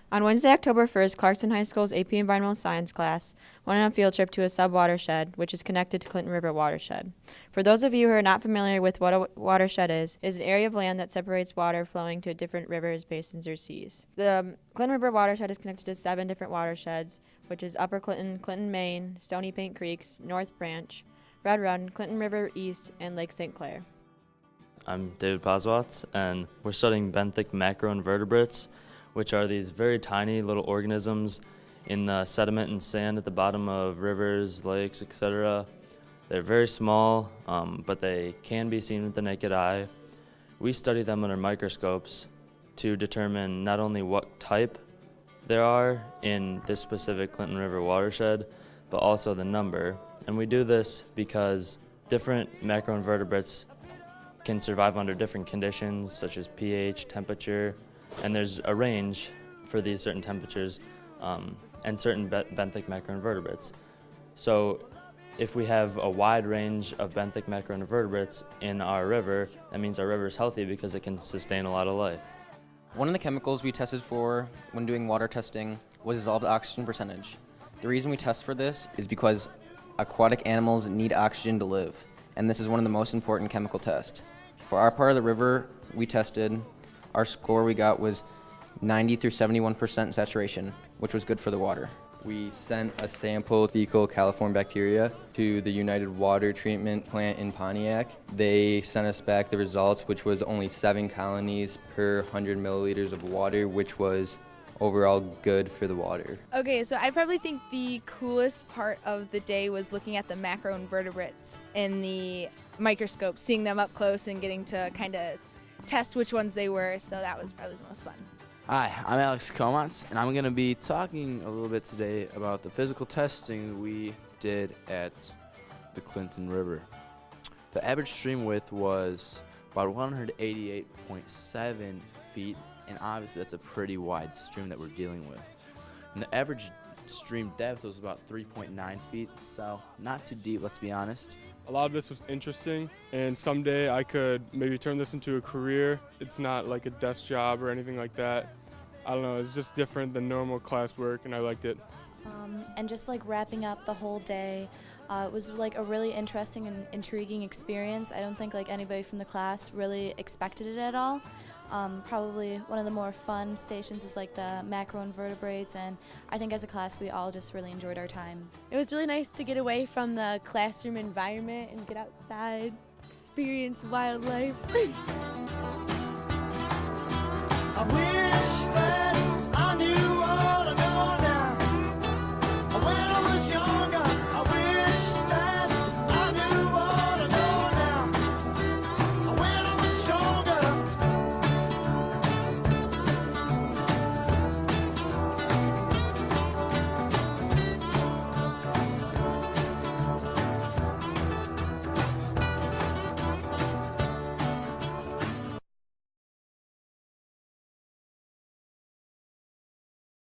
On Wednesday, October 1st, Clarkson High School's AP Environmental Science class went on a field trip to a sub-watershed, which is connected to Clinton River Watershed. For those of you who are not familiar with what a watershed is an area of land that separates water flowing to different rivers, basins, or seas. The Clinton River Watershed is connected to 7 different watersheds, which is Upper Clinton, Clinton, Main, Stony Paint Creeks, North Branch, Red Run, Clinton River East, and Lake St. Clair. I'm David Poswatz, and we're studying benthic macroinvertebrates, which are these very tiny little organisms in the sediment and sand at the bottom of rivers, lakes, etc. They're very small, but they can be seen with the naked eye. We study them under microscopes to determine not only what type there are in this specific Clinton River watershed, but also the number. And we do this because different macroinvertebrates can survive under different conditions, such as pH, temperature, and there's a range for these certain temperatures and certain benthic macroinvertebrates. So if we have a wide range of benthic macroinvertebrates in our river, that means our river is healthy because it can sustain a lot of life. One of the chemicals we tested for when doing water testing was dissolved oxygen percentage. The reason we test for this is because aquatic animals need oxygen to live, and this is one of the most important chemical tests. For our part of the river we tested, our score we got was 90 through 71% saturation, which was good for the water. We sent a sample of fecal coliform bacteria to the United Water Treatment Plant in Pontiac. They sent us back the results, which was only 7 colonies per 100 milliliters of water, which was overall good for the water. Okay, so I probably think the coolest part of the day was looking at the macroinvertebrates in the microscope, seeing them up close and getting to kind of test which ones they were, so that was probably the most fun. Hi, I'm Alex Comats, and I'm going to be talking a little bit today about the physical testing we did at the Clinton River. The average stream width was about 188.7 feet, and obviously that's a pretty wide stream that we're dealing with. And the average stream depth was about 3.9 feet, so not too deep, let's be honest. A lot of this was interesting, and someday I could maybe turn this into a career. It's not like a desk job or anything like that. I don't know, it's just different than normal classwork, and I liked it. And just like wrapping up the whole day, it was like a really interesting and intriguing experience. I don't think like anybody from the class really expected it at all. Probably one of the more fun stations was like the macroinvertebrates, and I think as a class we all just really enjoyed our time. It was really nice to get away from the classroom environment and get outside, experience wildlife.